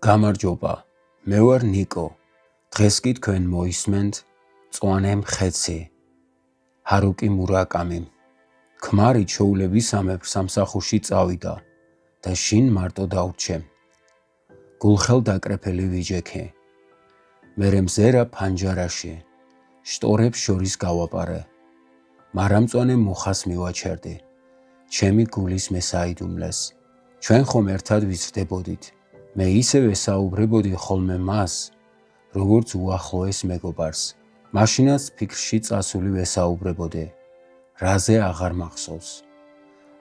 გამარჯობა, მე ვარ ნიკო. დღეს კი თქვენ მოისმენთ მწვანე მხეცი, ჰარუკი მურაკამი. ქმარი ჩვეულებისამებრ სამსახურში წავიდა და შინ მარტო დავრჩე. გულხელ დაკრეფილი ვიჯექი. მერე მზერა ფანჯარაში, შტორებს შორის გავაპარე. მაგრამ მწვანე მუხას მივაჩერდი. ჩემი გულის მესაიდუმლეს. ჩვენ ხომ ერთად ვიზრდებოდით. მე ისე ვესაუბრებოდი ხოლმე მას, როგორც უახლოეს მეგობარს. მაშინაც ფიქრში წასული ვესაუბრებოდი. რაზე აღარ მახსოვს.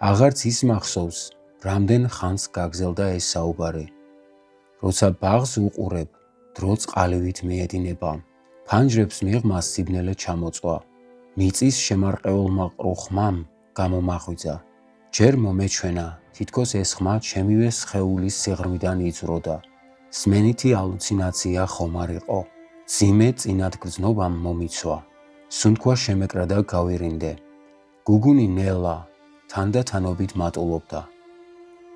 აღარც ის მახსოვს, რამდენ ხანს გაგზელდა ეს საუბარი. როცა ბაღს უყურებ, დრო წყალივით მიედინება. ფანჯრებს მიღმა სიბნელე ჩამოწვა. მიწის შემარყეულმა ყრუხმამ გამომაღვიძა. ჯერ მომეჩვენა, თითქოს ეს ხმა ჩემივე სხეულის სიღრმიდან იწვროდა. სმენითი ალუცინაცია ხომ არ იყო. ძიმე წინათგრძნობამ მომიცვა. სუნთქვა შემეკრა და გავირინდე. გუგუნი ნელა თანდათანობით მატულობდა.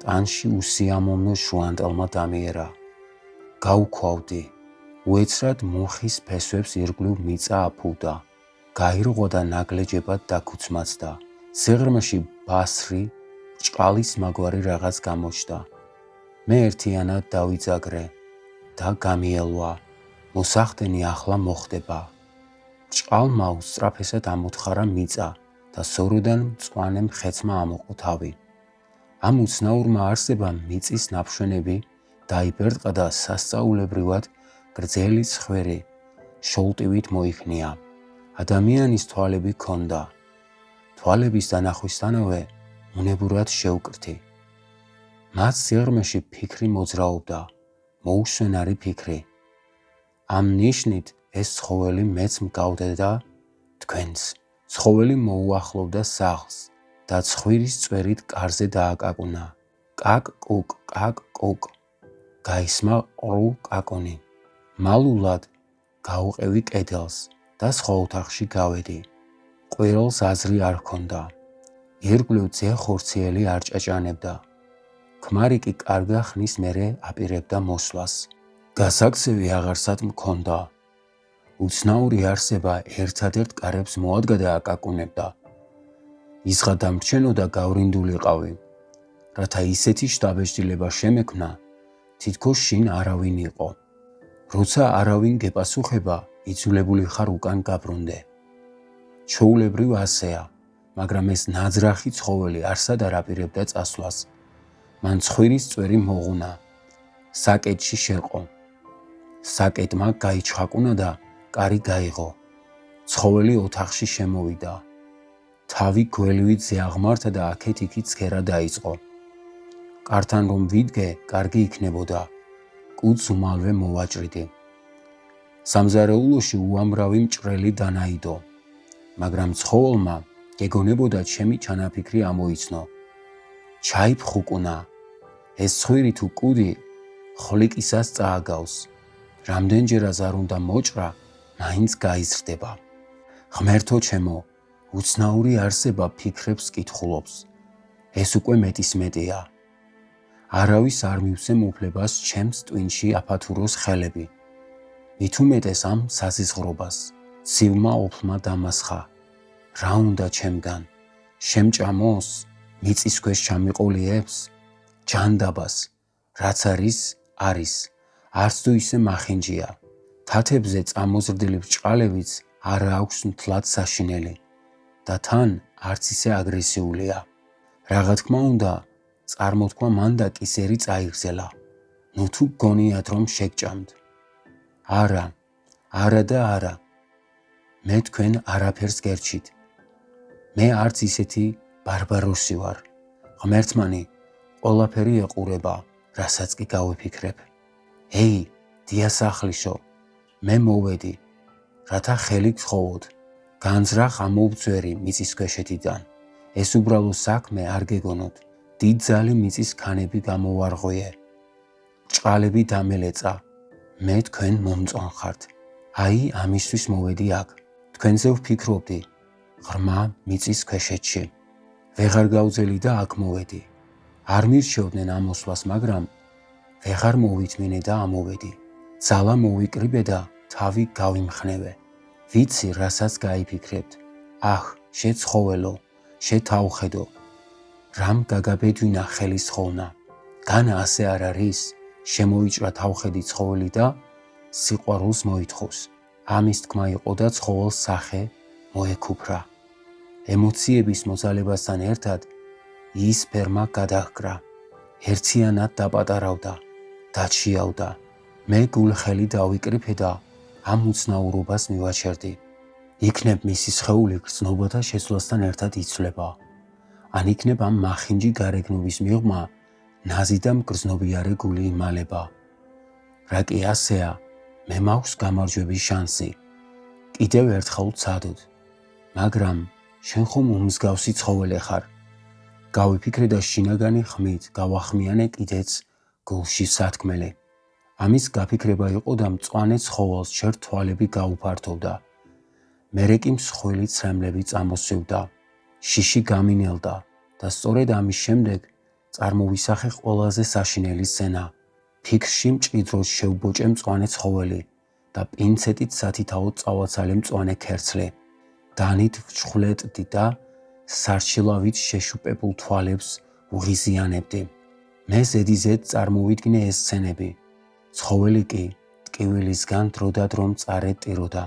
ტანში უსიამოვნო შუანტელმა დამიერა. გაუქვავდი. უეცრად მუხის ფესვებს ირგვლივ მიწა აფუვდა. გაირღვა და ნაგლეჯებად დაქუცმაცდა. სიღრმეში ბასრი, ჭყალის მაგვარი რაღაც გამოჩნდა. მე ერთიანად დავიძაგრე და გამიელვა. მოსახდენი ახლა მოხდება. ჭყალმა უსწრაფესად ამოთხარა მიწა და სოროდან მწვანე მხეცმა ამოყო თავი. ამ უცნაურმა არსებამ მიწის ნაფშვენები დაიბერტყა და სასწაულებრივად გრძელი ცხვირი შოლტივით მოიხნია. ადამიანის თვალები ჰქონდა. თვალების დანახვისთანავე უნებურად შევკრთი. მას სიღრმეში ფიქრი მოძრაობდა, მოუსვენარი ფიქრი. ამ ნიშნით ეს ცხოველი მეც მგავდა და თქვენს. ცხოველი მოუახლოვდა სახლს და ცხვირის წვერით კარზე დააკაკუნა. კაკ კუკ, კაკ კუკ. გაისმა ყრუ კაკუნი. მალულად გაუყევი კედელს და სხვა ოთახში გავედი. ყვირილს აზრი არ ჰქონდა. ირგვლივ ძე ხორციელი არ ჭაჭანებდა. ქმარი კი კარგა ხნის მერე აპირებდა მოსვლას. გასაქცევი აღარსად მქონდა. უცნაური არსება ერთადერთ კარებს მოადგა და აკაკუნებდა. ისღა დამრჩენოდა გავრინდულიყავი. რათა ისეთი შთაბეჭდილება შემექმნა, თითქოს შინ არავინ იყო. როცა არავინ გეპასუხება, იძულებული ხარ უკან გაბრუნდე. ჩვეულებრივ ასეა, მაგრამ ეს ნაძრახი ცხოველი არსად არ აპირებდა წასვლას. მან ცხვირის წვერი მოღუნა. საკედში შერყო. საკედმა გაიჩხაკუნა და კარი გაიღო. ცხოველი ოთახში შემოვიდა. თავი გველივით ზეაღმართა და აქეთ-იქით ცქერა დაიწყო. კართან რომ ვიდგე, კარგი იქნებოდა. კუდს უმალვე მოვაჭრიდი. სამზარეულოში უამრავი მჭრელი დანაიდო. მაგრამ ცხოველმა გეგონებოდა ჩემი ჩანაფიქრი ამოიცნო. ჩაიფხუკუნა. ეს ცხვირი თუ კუდი ხვლიკისას წააგავს. რამდენჯერაც არ უნდა მოჭრა, მაინც გაიზრდება. ღმერთო ჩემო, უცნაური არსება ფიქრებს კითხულობს. ეს უკვე მეტისმეტია. არავის არ მივცემ უფლებას ჩემს ტვინში აფათუროს ხელები. მით უმეტეს ამ საზიზღრობას. ცივმა ოფლმა დამასხა. რა უნდა ჩემგან? შემჭამოს? მიწის ქვეშ ჩამიყოლიებს? ჯანდაბას, რაც არის, არის. არც თუ ისე მახინჯია. თათებზე წამოზრდილი ბრჭყალებიც არ აქვს მთლად საშინელი და თან არც ისე აგრესიულია. რაღა თქმა უნდა, წარმოთქვა მან და კისერი წაიღზელა. ნუ თუ გონიათ რომ შეგჭამთ. არა, არა და არა. მე თქვენ არაფერს გერჩით. მე არც ისეთი ბარბაროსი ვარ. ღმერთმანი ყველაფერი ეყურება, რასაც კი გავიფიქრებ. ეი, დიასახლიშო, მე მოვედი, რათა ხელი გთხოვოთ. განძრახ ამოვძვერი მიწის ქვეშეთიდან. ეს უბრალო საქმე არ გეგონოთ. დიდძალი მიწის ქანები გამოვარღვიე. ჭყალები დამელეწა. მე თქვენ მომწვან ხართ. აი ამისთვის მოვედი აქ. თქვენზე ვფიქრობდი. ღრმა მიწის ქვეშეთში. ვეღარ გავძელი და აქ მოვედი. არ მირჩევდნენ ამოსვლას, მაგრამ ვეღარ მოვითმინე და ამოვედი. ძალა მოვიკრიბე და თავი გავიმხნევე. ვიცი, რასაც გაიფიქრებთ. აჰ, შეცხოველო, შეთავხედო. რამ გაგაბედვინა ხელის ხოვნა. განა ასე არ არის? შემოიჭრა თავხედი ცხოველი და სიყვარულს მოითხოვს. ამის თქმა იყო და ცხოველს სახე მოეკუფრა. ემოციების მოძალებასთან ერთად ის ფერმა გადაჰკრა. ერთიანად დაპატარავდა, დაჩიავდა. მე გულხელი დავიკრიფე და ამ უცნაურობას მივაჩერდი. იქნებ მისი სხეული გრძნობათა შესვლასთან ერთად იცვლება. ან იქნებ ამ მახინჯი გარეგნობის მიღმა ნაზი და მგრძნობიარე გული იმალება. რა კი ასეა, მე მაქვს გამარჯვების შანსი. კიდევ ერთხელ ვცადოთ. მაგრამ შენ ხომ უმსგავსი ცხოველი ხარ. გავიფიქრე და შინაგანი ხმით გავახმიანე კიდეც გულში სათქმელი. ამის გაფიქრება იყო და მწვანე ცხოველს ჯერ თვალები გაუფართოვდა. მერე კი მსხვილი ცრემლები წამოსვევდა. შიში გამინელდა და სწორედ ამის შემდეგ წარმოვისახე ყველაზე საშინელი სცენა. ფიქრში მჭიდროდ შევბოჭე მწვანე ცხოველი და პინცეტით სათითაოდ წავაცალე მწვანე ქერცლი. დანით ვჩხვლეტდი და სარჩილავით შეშუპებულ თვალებს ვღიზიანებდი. მე ზედიზედ წარმოვიდგინე ეს სცენები. ცხოველი კი ტკივილისგან დროდადრო მწარე ტიროდა.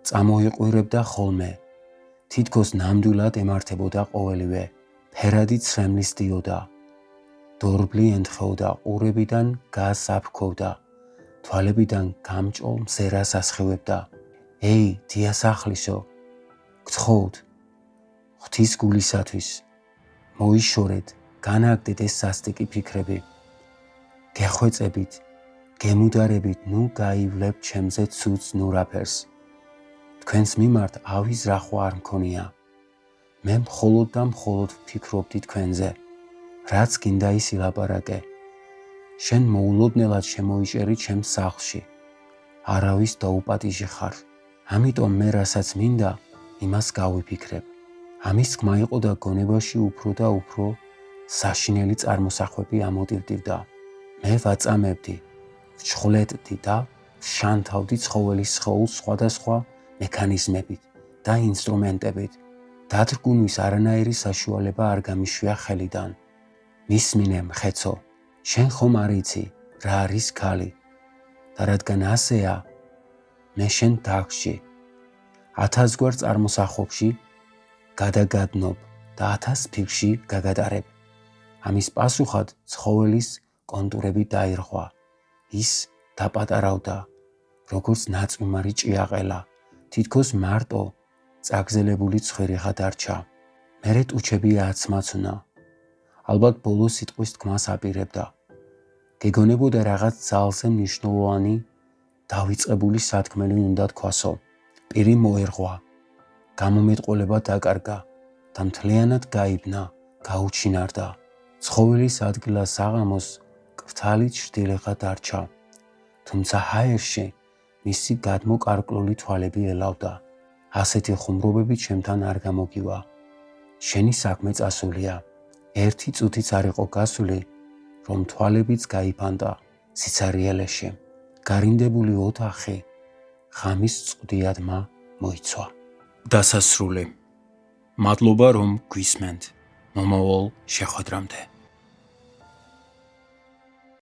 წამოიყვირებდა ხოლმე. თითქოს ნამდვილად ემართებოდა ყოველივე. ფერადი ცრემლის დიოდა. დორბლი ენთხეოდა, ყურებიდან გაზს აფრქოვდა. თვალებიდან გამჭოლ მზერას ასხივებდა. ეი, დიასახლისო, გთხოვთ, ღვთის გულისათვის, მოიშორეთ, განაგდეთ ეს სასტიკი ფიქრები. გეხვეწებით, გემუდარებით, ნუ გაივლებთ ჩემზე ცუდს ნურაფერს. თქვენს მიმართ ავის რახვა არ მქონია. მე მხოლოდ და მხოლოდ ვფიქრობდი თქვენზე. რაც გინდა ის ილაპარაკე. შენ მოულოდნელად შემოიჭერი ჩემს სახლში. არავის დაუპატიჟი ხარ. ამიტომ მე რასაც მინდა, იმას გავიფიქრებ. ამის თქმა იყო და გონებაში უფრო და უფრო საშინელი წარმოსახვები ამოტივტივდა. მე ვაწამებდი, ვჩხვლეტდი და ვშანთავდი ცხოველის სხეულს სხვადასხვა მექანიზმებით და ინსტრუმენტებით. დათრგუნვის არანაირი საშუალება არ გამიშვია ხელიდან. მისმინე მხეცო, შენ ხომ არ იცი, რა არის ქალი. და რადგან ასეა, მე შენ დაგში, 1000 გვარ წარმოსახვებში გადაგადნობ და 1000 ფიქრში გაგატარებ. ამის პასუხად ცხოველის კონტურები დაირღვა. ის დაპატარავდა, როგორც ნაწვიმარი ჭიაყელა, თითქოს მარტო წაგზელებული ცხვირიღა დარჩა. მერე ტუჩები აცმაცუნა. ალბათ ბოლო სიტყვის თქმას აპირებდა. გეგონებოდა რაღაც ძალზე მნიშვნელოვანი დავიწყებული სათქმელი უნდა თქვასო. პირი მოერღვა, გამომეტყველება დაკარგა და მთლიანად გაიბნა, გაუჩინარდა. ცხოველის ადგილას საღამოს კრთალი ჩრდილიღა დარჩა. თუმცა ჰაერში მისი გადმოკარკლული თვალები ელავდა. ასეთი ხუმრობები ჩემთან არ გამოგივა. შენი საქმე წასულია. ერთი წუთიც არ იყო გასული, რომ თვალებიც გაიფანტა სიცარიელეში. გარინდებული ოთახი ღამის წყდიადმა მოიცვა. დასასრული. მადლობა რომ გვისმენთ. მომავალ შეხვედრამდე.